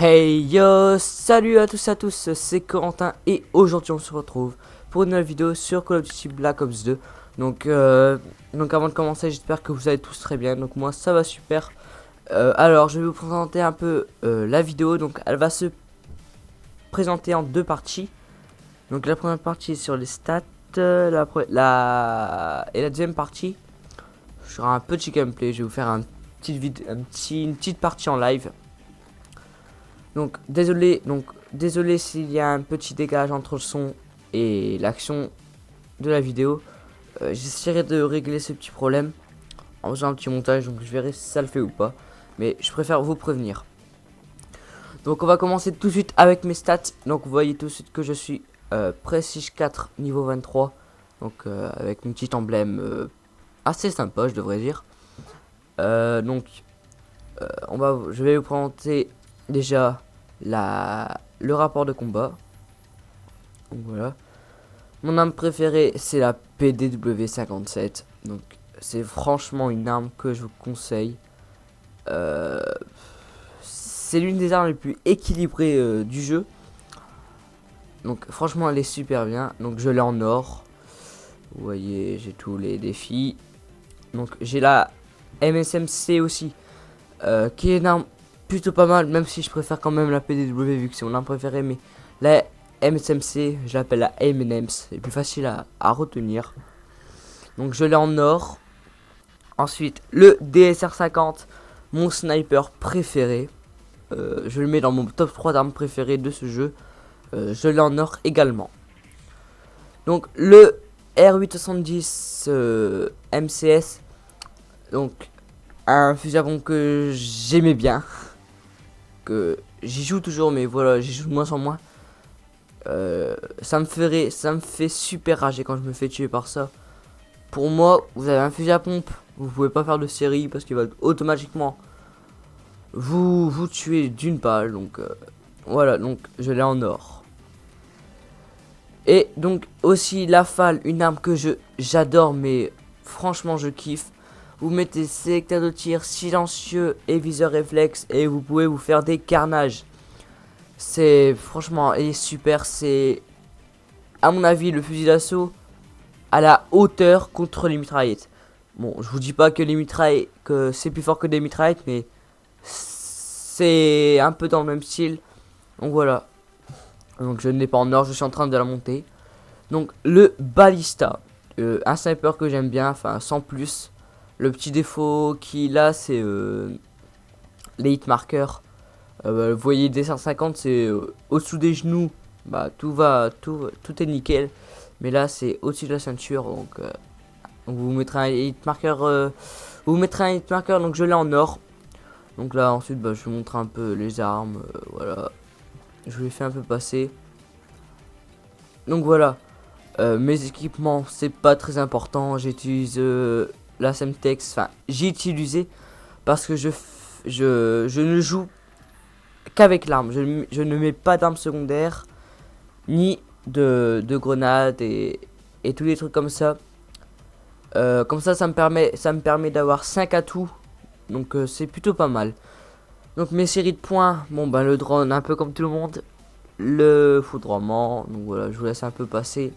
Hey yo, salut à tous, c'est Corentin et aujourd'hui on se retrouve pour une nouvelle vidéo sur Call of Duty Black Ops 2. Donc avant de commencer, j'espère que vous allez tous très bien. Donc moi ça va super. Alors je vais vous présenter un peu la vidéo. Donc elle va se présenter en deux parties. Donc la première partie sur les stats, et la deuxième partie sur un petit gameplay. Je vais vous faire une petite partie en live. Donc désolé s'il y a un petit décalage entre le son et l'action de la vidéo. J'essaierai de régler ce petit problème en faisant un petit montage, donc je verrai si ça le fait ou pas. Mais je préfère vous prévenir. Donc on va commencer tout de suite avec mes stats. Donc vous voyez tout de suite que je suis Prestige 4 niveau 23. Donc avec une petite emblème assez sympa, je devrais dire. Je vais vous présenter déjà le rapport de combat. Donc voilà. Mon arme préférée c'est la PDW 57. Donc c'est franchement une arme que je vous conseille. C'est l'une des armes les plus équilibrées du jeu. Donc franchement elle est super bien. Donc je l'ai en or. Vous voyez, j'ai tous les défis. Donc j'ai la MSMC aussi, qui est une arme plutôt pas mal, même si je préfère quand même la PDW vu que c'est mon arme préférée. Mais la MSMC, je l'appelle la M&M's, c'est plus facile à retenir. Donc je l'ai en or. Ensuite le DSR 50, mon sniper préféré. Je le mets dans mon top 3 d'armes préférées de ce jeu. Je l'ai en or également. Donc le R870 MCS, donc un fusil à pompe que j'aimais bien, que j'y joue toujours, mais voilà, j'y joue de moins en moins. Ça me fait super rager quand je me fais tuer par ça. Pour moi, vous avez un fusil à pompe, vous pouvez pas faire de série parce qu'il va automatiquement vous tuer d'une balle. Donc voilà, donc je l'ai en or. Et donc aussi la FAL, une arme que j'adore, mais franchement je kiffe. Vous mettez sélecteur de tir silencieux et viseur réflexe et vous pouvez vous faire des carnages. C'est franchement, elle est super. C'est à mon avis le fusil d'assaut à la hauteur contre les mitraillettes. Bon, je vous dis pas que les mitraillettes, que c'est plus fort que des mitraillettes, mais c'est un peu dans le même style. Donc voilà. Donc je ne l'ai pas en or, je suis en train de la monter. Donc le balista, un sniper que j'aime bien, enfin sans plus. Le petit défaut qu'il a, c'est les hit markers. Vous voyez, des 150, c'est au-dessous des genoux. Bah tout est nickel. Mais là, c'est au-dessus de la ceinture. Donc vous mettrez un hit marker. Donc je l'ai en or. Donc là, ensuite, bah, je vous montre un peu les armes. Voilà. Je vous les fais un peu passer. Donc voilà. Mes équipements, c'est pas très important. J'utilise la Semtex. Enfin, j'ai utilisé parce que je ne joue qu'avec l'arme. Je ne mets pas d'armes secondaires ni de grenades et tous les trucs comme ça. Comme ça me permet d'avoir 5 atouts. Donc c'est plutôt pas mal. Donc mes séries de points, bon bah le drone un peu comme tout le monde, le foudroiement. Donc voilà, je vous laisse un peu passer.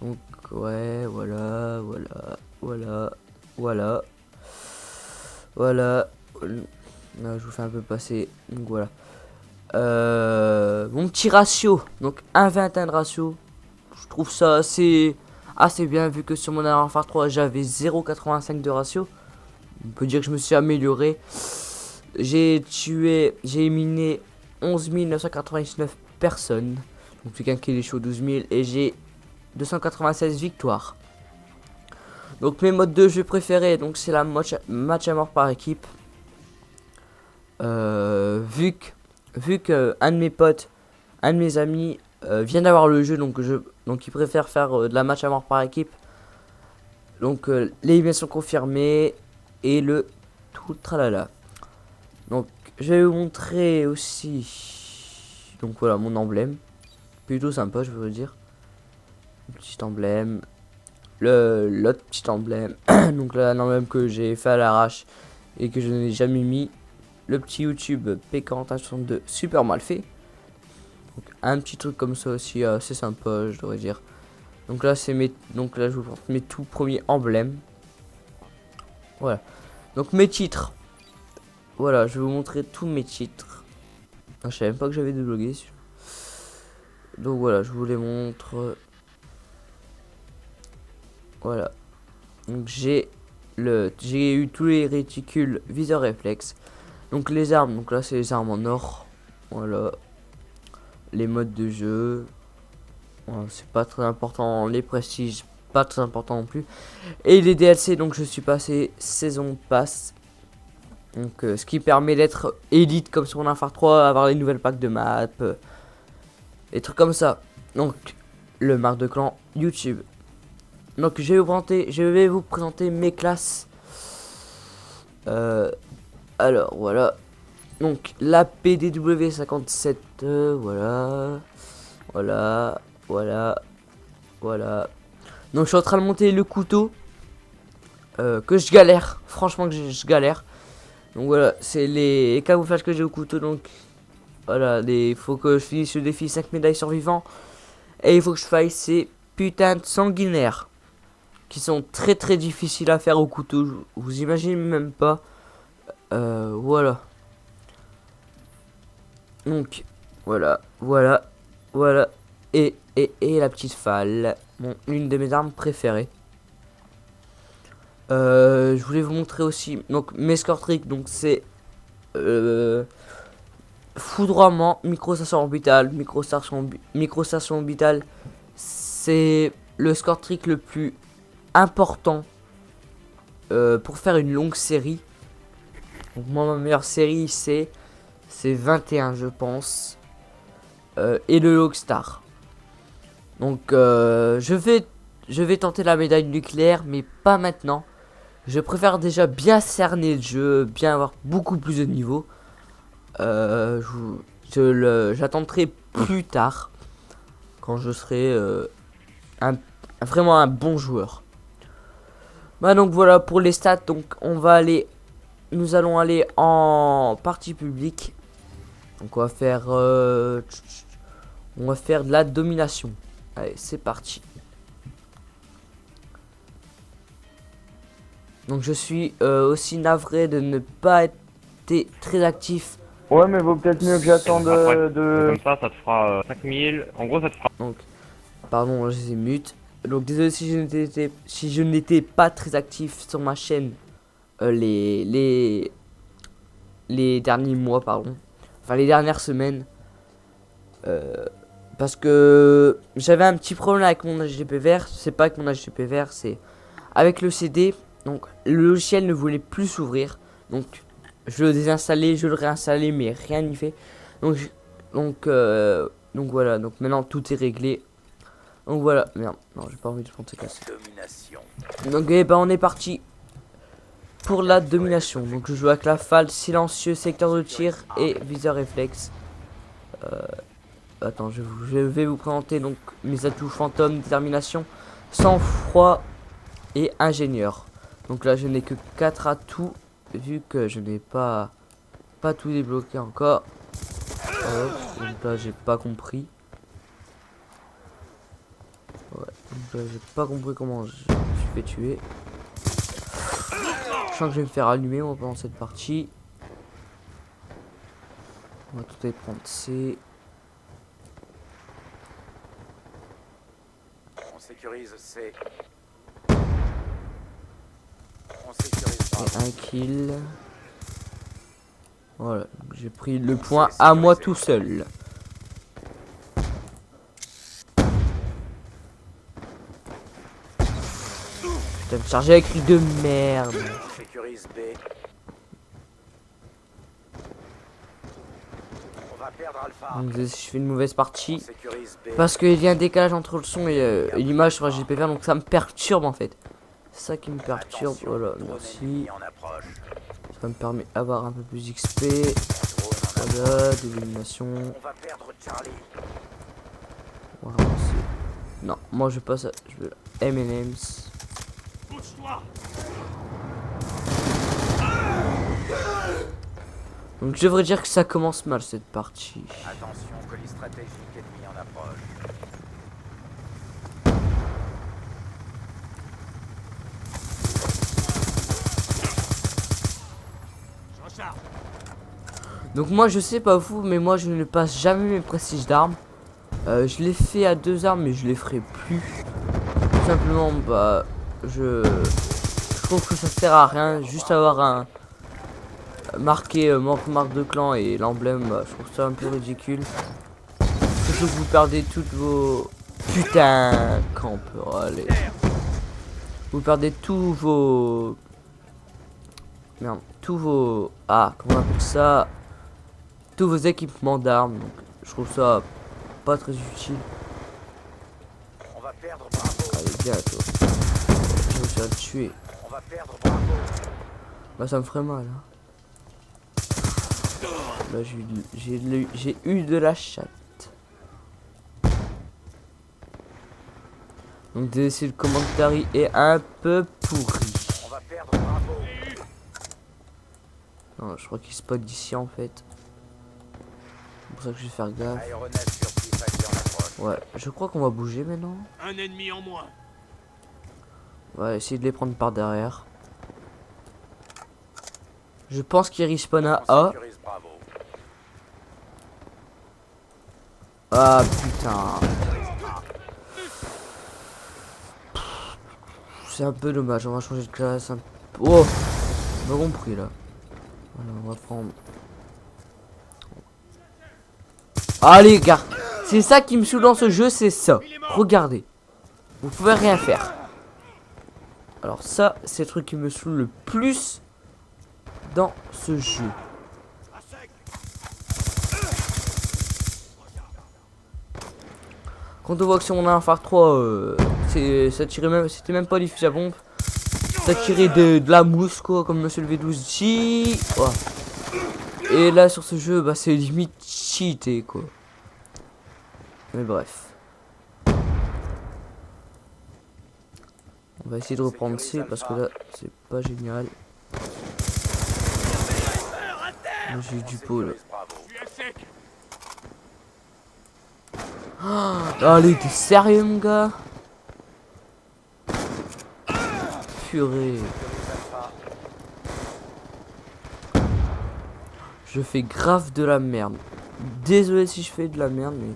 Donc ouais, voilà. Là, je vous fais un peu passer. Donc voilà. Mon petit ratio. Donc 1,21 de ratio. Je trouve ça assez bien vu que sur mon Modern Warfare 3 j'avais 0,85 de ratio. On peut dire que je me suis amélioré. J'ai éliminé 11 999 personnes. Donc quelqu'un qui est chaud 12 000 et j'ai 296 victoires. Donc mes modes de jeu préférés, donc c'est la match à mort par équipe. Vu que un de mes potes, un de mes amis vient d'avoir le jeu, donc il préfère faire de la match à mort par équipe. Donc l'élimination confirmée et le tout tralala. Donc je vais vous montrer aussi, donc voilà mon emblème, plutôt sympa je veux dire. Petit emblème, l'autre petit emblème. Donc là l'emblème que j'ai fait à l'arrache et que je n'ai jamais mis. le petit YouTube P4162 super mal fait. Donc, un petit truc comme ça aussi, c'est sympa, je devrais dire. Donc là, donc là, je vous montre mes tout premiers emblèmes. Voilà. Donc mes titres. Voilà, je vais vous montrer tous mes titres. Ah, je savais même pas que j'avais débloqué. Donc voilà, je vous les montre. Voilà. Donc j'ai eu tous les réticules viseur réflexe. Donc les armes, donc là c'est les armes en or. Voilà. Les modes de jeu. Voilà, c'est pas très important. Les prestiges, pas très important non plus. Et les DLC, donc je suis passé saison pass. Donc ce qui permet d'être élite comme sur Infar 3, avoir les nouvelles packs de map. Des trucs comme ça. Donc le marque de clan YouTube. Donc je vais vous présenter mes classes. Alors voilà. Donc la PDW 57, voilà. Voilà. Donc je suis en train de monter le couteau. Que je galère. Franchement que je galère. Donc voilà, c'est les camouflages que j'ai au couteau. Donc voilà, il faut que je finisse le défi 5 médailles survivants. Et il faut que je fasse ces putains de sanguinaires. Qui sont très très difficiles à faire au couteau. Vous imaginez même pas. Voilà. Donc, voilà. Et la petite falle. Bon, une de mes armes préférées. Je voulais vous montrer aussi. Donc, mes score tricks. Donc, c'est. Foudroiement, microstation orbitale. Microstation orbitale. C'est le score trick le plus important. Pour faire une longue série. Donc, moi, ma meilleure série, c'est 21, je pense. Et le Logstar. Donc je vais tenter la médaille nucléaire, mais pas maintenant. Je préfère déjà bien cerner le jeu, bien avoir beaucoup plus de niveaux. J'attendrai plus tard, quand je serai vraiment un bon joueur. Bah donc voilà pour les stats. Donc nous allons aller en partie publique. Donc on va faire de la domination. Allez, c'est parti. Donc je suis aussi navré de ne pas être très actif. Ouais, mais vaut peut-être mieux que j'attende de... Comme ça te fera 5000. En gros, ça te fera... Donc, pardon, je les mute. Donc désolé si je n'étais pas très actif sur ma chaîne les derniers mois, pardon. Enfin, les dernières semaines. Parce que j'avais un petit problème avec mon HDP vert. C'est pas avec mon HDP vert, c'est avec le CD. Donc le logiciel ne voulait plus s'ouvrir. Donc je le désinstallais, je le réinstallais, mais rien n'y fait. Donc voilà. Donc maintenant tout est réglé. Donc voilà. Merde, non, j'ai pas envie de prendre ces classes. Donc on est parti pour la domination. Donc je joue avec la FAL, silencieux, secteur de tir et viseur réflexe. Attends, je vais vous présenter donc mes atouts fantôme, détermination, sang-froid et ingénieur. Donc là, je n'ai que 4 atouts vu que je n'ai pas tout débloqué encore. Hop, donc là, j'ai pas compris. Ouais, donc là, j'ai pas compris comment je me fais tuer. Je sens que je vais me faire allumer moi pendant cette partie. On va tout aller prendre C. On sécurise C. On sécurise Et un kill. Voilà, j'ai pris le point à moi tout seul. Putain, me charger avec de merde. on sécurise B. On va perdre Alpha. Donc je fais une mauvaise On partie. sécurise B. Parce qu'il y a un décalage entre le son et l'image sur HDPV, donc ça me perturbe en fait. C'est ça qui me perturbe. Attention, Voilà, drone merci. ennemi en approche. Ça me permet d'avoir un peu plus XP. Drone en approche. Voilà, d'élimination. On va perdre Charlie. On va ramasser. Non, moi je passe à. Je veux M&M's. Donc je devrais dire que ça commence mal cette partie. Attention, colis stratégique ennemi en approche. Donc moi je sais pas vous, mais moi je ne passe jamais mes prestiges d'armes. Je l'ai fait à 2 armes mais je les ferai plus. Tout simplement bah je trouve que ça sert à rien. Juste avoir un marqué marque de clan et l'emblème, bah, je trouve ça un peu ridicule. Surtout que vous perdez toutes vos... Putain, campeur, allez. Vous perdez tous vos... Merde, tous vos... Ah, comment on appelle ça? Tous vos équipements d'armes. Donc je trouve ça pas très utile. On va perdre Bravo. Allez, viens toi. Je vais me faire tuer. On va perdre Bravo. Bah ça me ferait mal. Hein. Là j'ai eu de la chatte. Donc désolé, le commentaire est un peu pourri. On va perdre Bravo. Non, je crois qu'il spot d'ici en fait. C'est pour ça que je vais faire gaffe. Aéronef furtif allié en approche. Ouais, je crois qu'on va bouger maintenant. Un ennemi en moins. On va essayer de les prendre par derrière. Je pense qu'il respawn à On A. sécurise Bravo. Ah putain. C'est un peu dommage, on va changer de classe. Oh, on a compris là. Voilà, on va prendre. Allez gars, c'est ça qui me saoule dans ce jeu, c'est ça. Regardez, vous pouvez rien faire. Alors ça, c'est le truc qui me saoule le plus dans ce jeu. Quand on voit que si on a un phare 3, c'était même pas des fusils à pompe. Ça tirait de la mousse quoi, comme monsieur le V12 dit. Oh. Et là sur ce jeu, bah c'est limite cheaté quoi. Mais bref. On va essayer de reprendre C parce que là c'est pas génial. J'ai du pot là. Allez, t'es sérieux mon gars? Purée. Je fais grave de la merde. Désolé si je fais de la merde mais...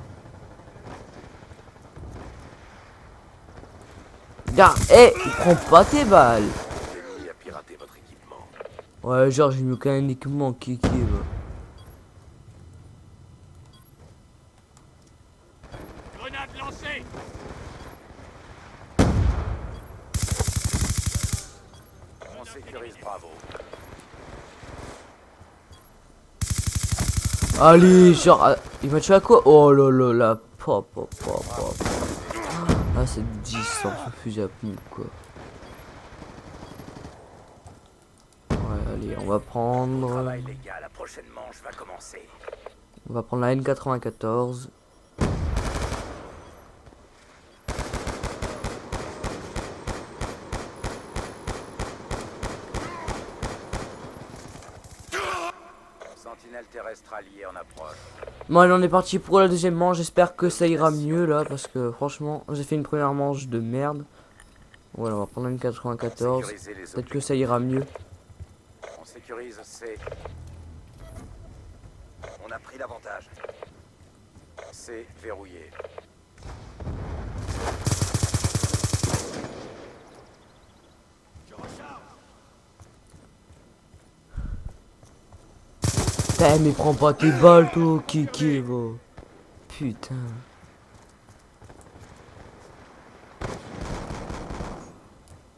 Gars, hé, il prend pas tes balles. L'ennemi a piraté votre équipement. Ouais, genre j'ai mis aucun équipement qui va. Grenade lancée. On sécurise Bravo. Allez, genre, il m'a tué à quoi? Oh là là là, pop, pop, pop, pop. Ah, c'est 10 sans ce fusil à pompe, quoi. Ouais, allez, on va prendre... Travail les gars, la prochaine manche va commencer. On va prendre la N94. Sentinelle terrestre alliée en approche. Bon, allez, on est parti pour la deuxième manche. J'espère que ça ira mieux, là, parce que, franchement, j'ai fait une première manche de merde. Voilà, on va prendre la N94. Sécuriser les Peut-être que ça ira mieux. On sécurise C. On a pris l'avantage. C verrouillé. Putain, mais prends pas tes balles, toi, Kiki, va. Putain.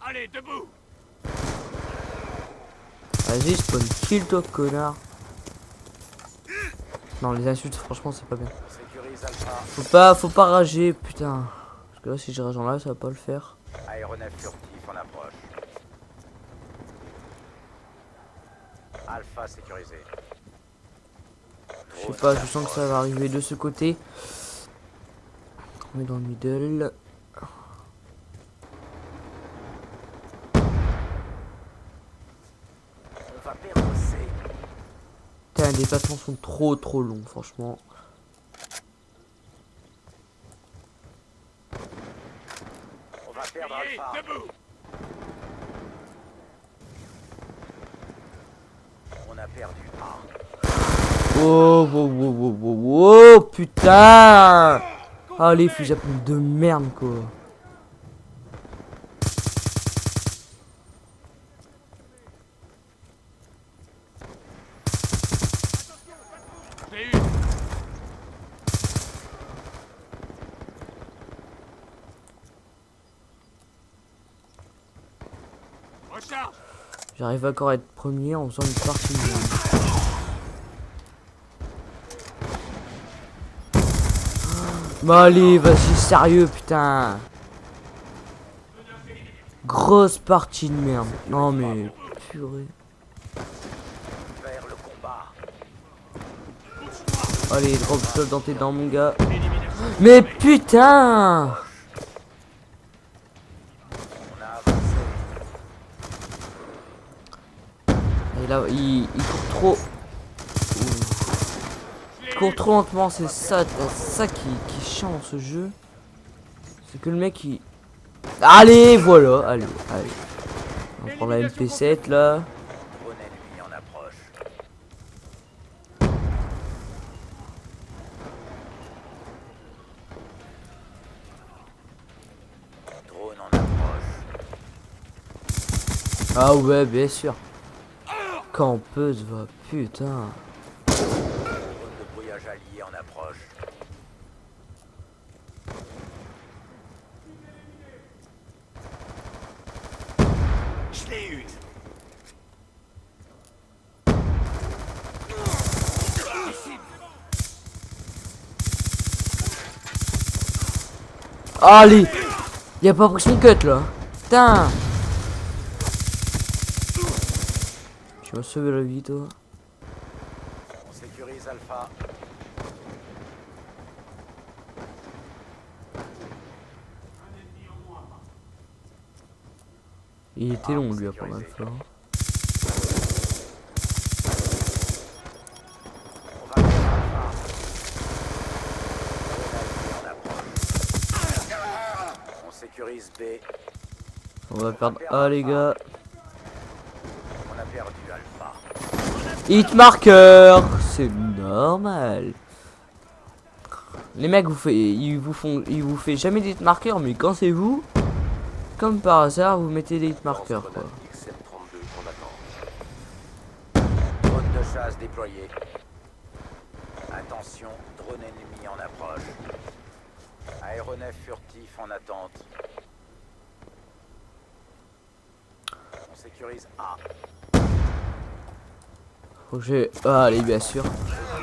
Allez, debout. Vas-y, spawn kill, toi, connard. Non, les insultes, franchement, c'est pas bien. On sécurise Alpha. Faut pas rager, putain. Parce que là, si je rage en là, ça va pas le faire. Aéronef furtif en approche. Alpha sécurisé. Je sais pas, je sens que ça va arriver de ce côté. On est dans le middle. On va perdre C. Putain, Les déplacements sont trop longs, franchement. On va perdre Alliés, Alpha. debout. On a perdu A. Oh, putain. Ah, les fusils à pompe de merde, quoi. J'ai eu. Recharge. J'arrive encore à être premier en faisant une partie de merde. Bah allez, vas-y, sérieux, putain. Grosse partie de merde. Non mais, purée. Vers le combat. Allez, drop shot dans tes dents, mon gars. Mais putain. On a avancé. Et là, il court trop. Il court trop lentement, c'est ça qui est chiant dans ce jeu. C'est que le mec il... Allez, voilà, allez. On prend la MP7 là. Drone ennemi en approche. Drone en approche. Ah ouais, bien sûr. Campeuse, va, putain. Drone de brouillage allié en approche. Je l'ai eu. Allez. Il a pas pris son cut là. Putain. Tu vas sauver la vie, toi. On sécurise Alpha. Il était long, lui, à pas mal faire. On va perdre Alpha. Drone allié en approche. On sécurise B. On va perdre A, les gars. On a perdu Alpha. Hit marker, c'est normal. Les mecs ils vous fait jamais des hit markers, mais quand c'est vous, comme par hasard, vous mettez des hit markers quoi. XM32 en attente. Drone de chasse déployé. Attention, drone ennemi en approche. Aéronef furtif en attente. On sécurise A. Faut que j'ai... Ah, allez, bien sûr.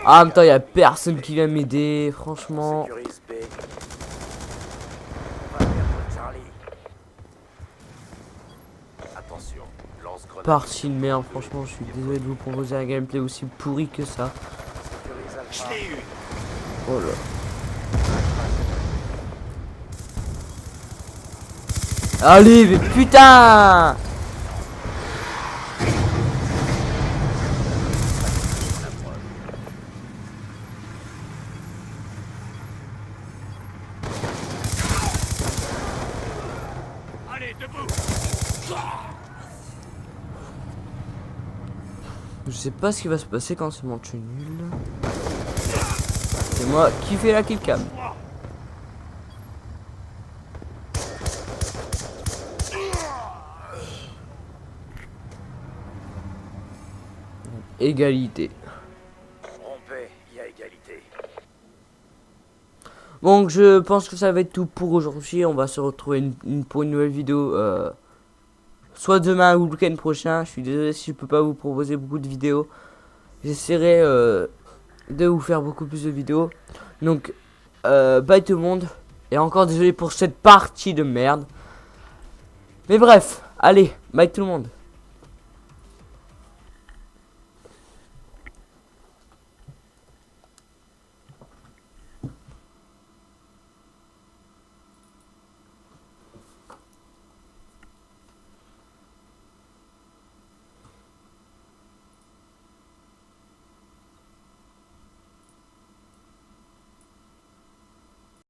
Ah, en même temps, il y a personne qui vient m'aider, On franchement. sécurise B. On va perdre Charlie. Attention, lance-grenade. Partie de merde, franchement, je suis désolé de vous proposer un gameplay aussi pourri que ça. Sécurise Je Alpha. l'ai eu. Oh là. Allez, mais putain! Allez, debout. Je sais pas ce qui va se passer quand ce match est nul. C'est moi qui fais la killcam. Égalité. Rompez, il y a égalité. Donc je pense que ça va être tout pour aujourd'hui. On va se retrouver pour une nouvelle vidéo. Soit demain ou le week-end prochain. Je suis désolé si je peux pas vous proposer beaucoup de vidéos. J'essaierai de vous faire beaucoup plus de vidéos. Donc bye tout le monde. Et encore désolé pour cette partie de merde. Mais bref, allez, bye tout le monde.